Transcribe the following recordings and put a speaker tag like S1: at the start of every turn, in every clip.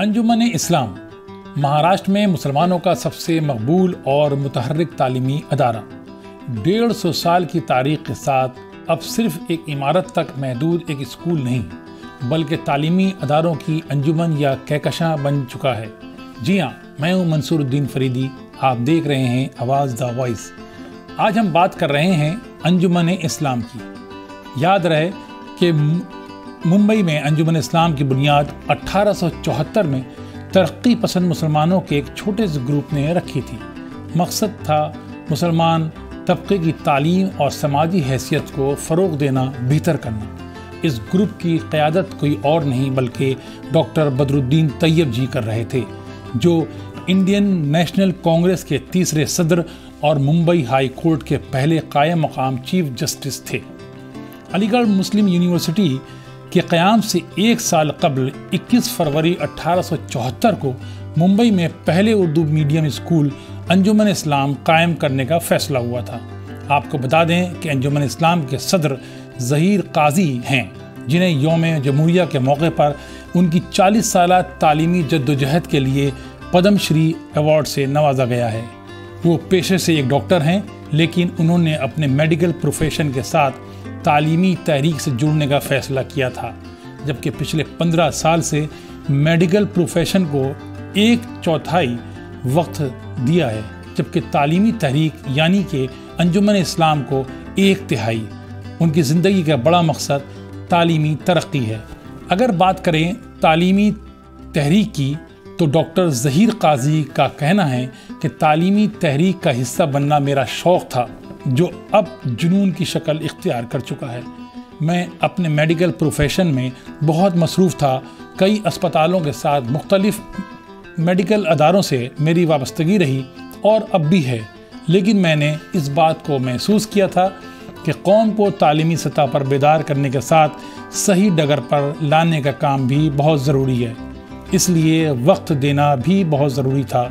S1: انجمن اسلام مہاراشٹر میں مسلمانوں کا سب سے مقبول اور متحرک تعلیمی ادارہ 150 سال کی تاریخ کے ساتھ اب صرف ایک عمارت تک محدود ایک اسکول نہیں بلکہ تعلیمی اداروں کی انجمن یا کہکشاں بن چکا ہے۔ جی ہاں، میں ہوں منصور الدین فریدی، آپ دیکھ رہے ہیں آواز دا وائس۔ آج ہم بات کر رہے ہیں انجمن اسلام کی۔ یاد رہے کہ ممبئی میں انجمن اسلام کی بنیاد 1874 میں ترقی پسند مسلمانوں کے ایک چھوٹے سے گروپ نے رکھی تھی۔ مقصد تھا مسلمان طبقے کی تعلیم اور سماجی حیثیت کو فروغ دینا، بہتر کرنا۔ اس گروپ کی قیادت کوئی اور نہیں بلکہ ڈاکٹر بدرالدین طیب جی کر رہے تھے، جو انڈین نیشنل کانگریس کے تیسرے صدر اور ممبئی ہائی کورٹ کے پہلے قائم مقام چیف جسٹس تھے۔ علی گڑھ مسلم یونیورسٹی کے قیام سے ایک سال قبل 21 فروری 1874 کو ممبئی میں پہلے اردو میڈیم اسکول انجمن اسلام قائم کرنے کا فیصلہ ہوا تھا۔ آپ کو بتا دیں کہ انجمن اسلام کے صدر ظہیر قاضی ہیں، جنہیں یوم جمہوریہ کے موقع پر ان کی 40 سالہ تعلیمی جدوجہد کے لیے پدم شری ایوارڈ سے نوازا گیا ہے۔ وہ پیشے سے ایک ڈاکٹر ہیں، لیکن انہوں نے اپنے میڈیکل پروفیشن کے ساتھ تعلیمی تحریک سے جڑنے کا فیصلہ کیا تھا، جبکہ پچھلے 15 سال سے میڈیکل پروفیشن کو 1/4 وقت دیا ہے، جبکہ تعلیمی تحریک یعنی کہ انجمن اسلام کو 1/3۔ ان کی زندگی کا بڑا مقصد تعلیمی ترقی ہے۔ اگر بات کریں تعلیمی تحریک کی تو ڈاکٹر ظہیر قاضی کا کہنا ہے کہ تعلیمی تحریک کا حصہ بننا میرا شوق تھا، جو اب جنون کی شکل اختیار کر چکا ہے۔ میں اپنے میڈیکل پروفیشن میں بہت مصروف تھا، کئی اسپتالوں کے ساتھ مختلف میڈیکل اداروں سے میری وابستگی رہی اور اب بھی ہے، لیکن میں نے اس بات کو محسوس کیا تھا کہ قوم کو تعلیمی سطح پر بیدار کرنے کے ساتھ صحیح ڈگر پر لانے کا کام بھی بہت ضروری ہے، اس لیے وقت دینا بھی بہت ضروری تھا۔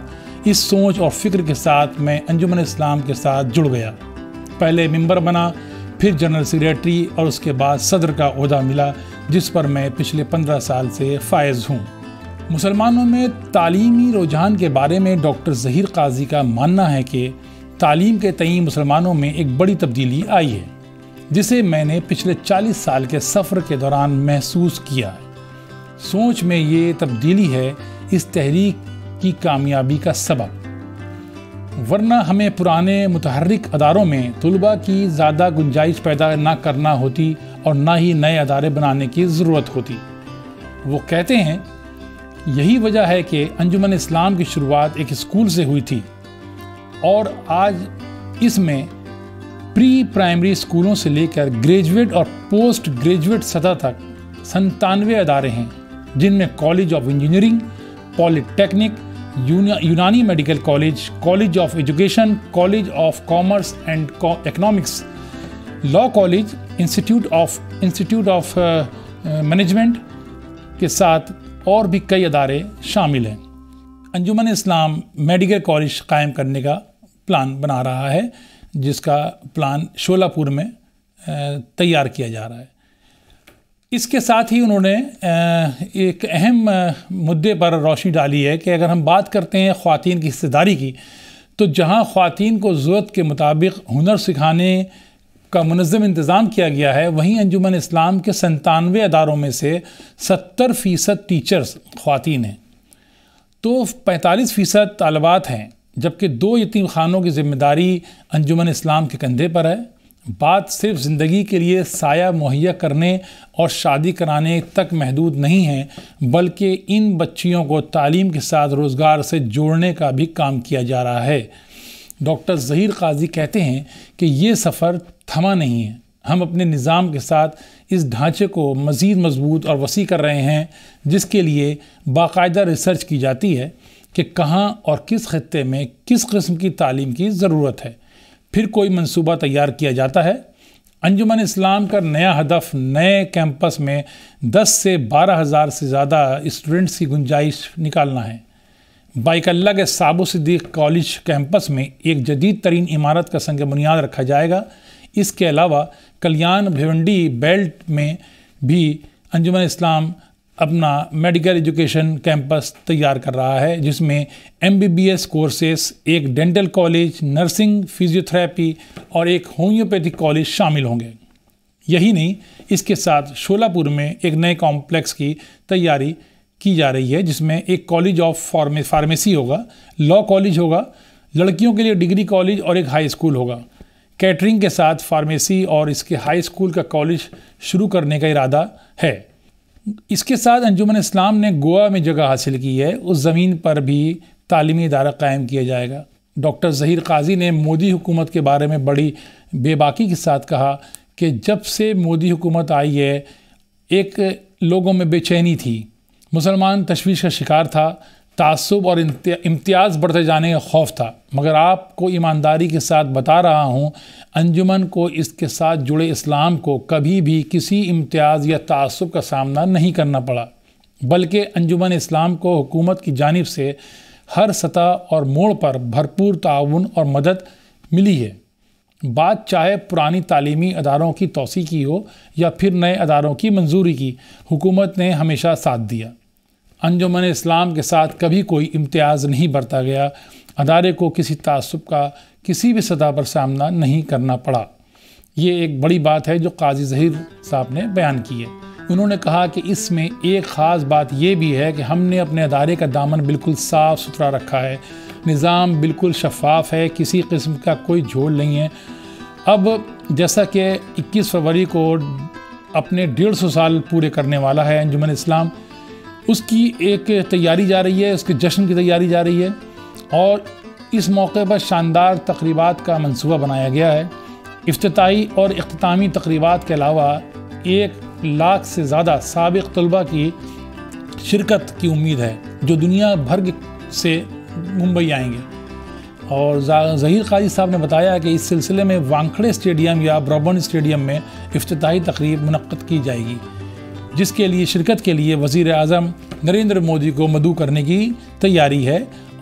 S1: اس سوچ اور فکر کے ساتھ میں انجمن اسلام کے ساتھ جڑ گیا۔ پہلے ممبر بنا، پھر جنرل سیکریٹری اور اس کے بعد صدر کا عہدہ ملا، جس پر میں پچھلے 15 سال سے فائز ہوں۔ مسلمانوں میں تعلیمی رجحان کے بارے میں ڈاکٹر ظہیر قاضی کا ماننا ہے کہ تعلیم کے تئیں مسلمانوں میں ایک بڑی تبدیلی آئی ہے، جسے میں نے پچھلے 40 سال کے سفر کے دوران محسوس کیا ہے۔ سوچ میں یہ تبدیلی ہے اس تحریک کی کامیابی کا سبب، ورنہ ہمیں پرانے متحرک اداروں میں طلباء کی زیادہ گنجائش پیدا نہ کرنا ہوتی اور نہ ہی نئے ادارے بنانے کی ضرورت ہوتی۔ وہ کہتے ہیں یہی وجہ ہے کہ انجمن اسلام کی شروعات ایک اسکول سے ہوئی تھی اور آج اس میں پری پرائمری اسکولوں سے لے کر گریجویٹ اور پوسٹ گریجویٹ سطح تک 97 ادارے ہیں، جن میں college of engineering, polytechnic, Unani medical college, college of education, college of commerce and economics, law college, institute of management کے ساتھ اور بھی کئی ادارے شامل ہیں۔ انجمن اسلام میڈیکل کالج قائم کرنے کا پلان بنا رہا ہے، جس کا پلان شولہ پور میں تیار کیا جا رہا ہے۔ اس کے ساتھ ہی انہوں نے ایک اہم مدعے پر روشنی ڈالی ہے کہ اگر ہم بات کرتے ہیں خواتین کی حصہ داری کی، تو جہاں خواتین کو ضرورت کے مطابق ہنر سکھانے کا منظم انتظام کیا گیا ہے، وہیں انجمن اسلام کے 97 اداروں میں سے 70% ٹیچرز خواتین ہیں، تو 45% طالبات ہیں، جبکہ 2 یتیم خانوں کی ذمہ داری انجمن اسلام کے کندھے پر ہے۔ بات صرف زندگی کے لیے سایہ مہیا کرنے اور شادی کرانے تک محدود نہیں ہے، بلکہ ان بچیوں کو تعلیم کے ساتھ روزگار سے جوڑنے کا بھی کام کیا جا رہا ہے۔ ڈاکٹر ظہیر قاضی کہتے ہیں کہ یہ سفر تھما نہیں ہے، ہم اپنے نظام کے ساتھ اس ڈھانچے کو مزید مضبوط اور وسیع کر رہے ہیں، جس کے لیے باقاعدہ ریسرچ کی جاتی ہے کہ کہاں اور کس خطے میں کس قسم کی تعلیم کی ضرورت ہے، پھر کوئی منصوبہ تیار کیا جاتا ہے۔ انجمن اسلام کا نیا ہدف نئے کیمپس میں 10 سے 12 ہزار سے زیادہ اسٹوڈنٹس کی گنجائش نکالنا ہے۔ بائک اللہ کے صابو صدیق کالج کیمپس میں ایک جدید ترین عمارت کا سنگ بنیاد رکھا جائے گا۔ اس کے علاوہ کلیان بھیونڈی بیلٹ میں بھی انجمن اسلام اپنا میڈیکل ایجوکیشن کیمپس تیار کر رہا ہے، جس میں MBBS کورسز، ایک ڈینٹل کالج، نرسنگ، فزیوتھراپی اور ایک ہومیوپیتھک کالج شامل ہوں گے۔ یہی نہیں، اس کے ساتھ شولہ پور میں ایک نئے کمپلیکس کی تیاری کی جا رہی ہے، جس میں ایک کالج آف فارمیسی ہوگا، لاء کالج ہوگا، لڑکیوں کے لیے ڈگری کالج اور ایک ہائی اسکول ہوگا۔ کیٹرنگ کے ساتھ فارمیسی اور اس کے ہائی اسکول کا کالج شروع کرنے کا ارادہ ہے۔ اس کے ساتھ انجمن اسلام نے گوا میں جگہ حاصل کی ہے، اس زمین پر بھی تعلیمی ادارہ قائم کیا جائے گا۔ ڈاکٹر ظہیر قاضی نے مودی حکومت کے بارے میں بڑی بے باکی کے ساتھ کہا کہ جب سے مودی حکومت آئی ہے، ایک لوگوں میں بے چینی تھی، مسلمان تشویش کا شکار تھا، تعصب اور امتیاز بڑھتے جانے کا خوف تھا، مگر آپ کو ایمانداری کے ساتھ بتا رہا ہوں، انجمن کو اس کے ساتھ جڑے اسلام کو کبھی بھی کسی امتیاز یا تعصب کا سامنا نہیں کرنا پڑا، بلکہ انجمن اسلام کو حکومت کی جانب سے ہر سطح اور موڑ پر بھرپور تعاون اور مدد ملی ہے۔ بات چاہے پرانی تعلیمی اداروں کی توسیع کی ہو یا پھر نئے اداروں کی منظوری کی، حکومت نے ہمیشہ ساتھ دیا۔ انجمن اسلام کے ساتھ کبھی کوئی امتیاز نہیں برتا گیا، ادارے کو کسی تعصب کا کسی بھی سطح پر سامنا نہیں کرنا پڑا۔ یہ ایک بڑی بات ہے جو قاضی ظہیر صاحب نے بیان کی ہے۔ انہوں نے کہا کہ اس میں ایک خاص بات یہ بھی ہے کہ ہم نے اپنے ادارے کا دامن بالکل صاف ستھرا رکھا ہے، نظام بالکل شفاف ہے، کسی قسم کا کوئی جھول نہیں ہے۔ اب جیسا کہ 21 فروری کو اپنے 150 سال پورے کرنے والا ہے انجمن اسلام، اس کی ایک تیاری جا رہی ہے، اس کے جشن کی تیاری جا رہی ہے، اور اس موقع پر شاندار تقریبات کا منصوبہ بنایا گیا ہے۔ افتتاحی اور اختتامی تقریبات کے علاوہ 1 لاکھ سے زیادہ سابق طلباء کی شرکت کی امید ہے، جو دنیا بھر سے ممبئی آئیں گے۔ اور ظہیر قاضی صاحب نے بتایا کہ اس سلسلے میں وانکھڑے اسٹیڈیم یا برابن اسٹیڈیم میں افتتاحی تقریب منعقد کی جائے گی، جس کے لیے شرکت کے لیے وزیر اعظم نریندر مودی کو مدعو کرنے کی تیاری ہے،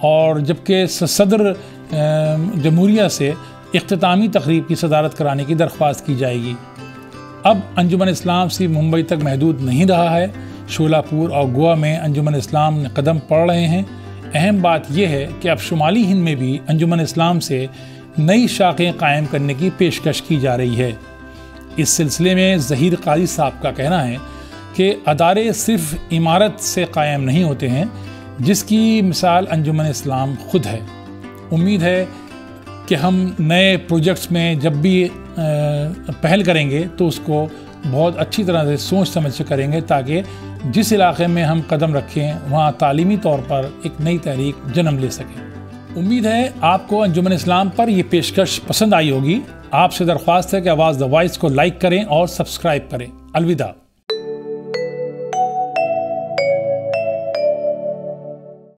S1: اور جبکہ صدر جمہوریہ سے اختتامی تقریب کی صدارت کرانے کی درخواست کی جائے گی۔ اب انجمن اسلام صرف ممبئی تک محدود نہیں رہا ہے، شولہ پور اور گوا میں انجمن اسلام نے قدم پڑ رہے ہیں۔ اہم بات یہ ہے کہ اب شمالی ہند میں بھی انجمن اسلام سے نئی شاخیں قائم کرنے کی پیشکش کی جا رہی ہے۔ اس سلسلے میں ظہیر قاضی صاحب کا کہنا ہے کہ ادارے صرف عمارت سے قائم نہیں ہوتے ہیں، جس کی مثال انجمن اسلام خود ہے۔ امید ہے کہ ہم نئے پروجیکٹس میں جب بھی پہل کریں گے تو اس کو بہت اچھی طرح سے سوچ سمجھ سے کریں گے، تاکہ جس علاقے میں ہم قدم رکھیں وہاں تعلیمی طور پر ایک نئی تحریک جنم لے سکیں۔ امید ہے آپ کو انجمن اسلام پر یہ پیشکش پسند آئی ہوگی۔ آپ سے درخواست ہے کہ آواز دا وائس کو لائک کریں اور سبسکرائب کریں۔ الوداع۔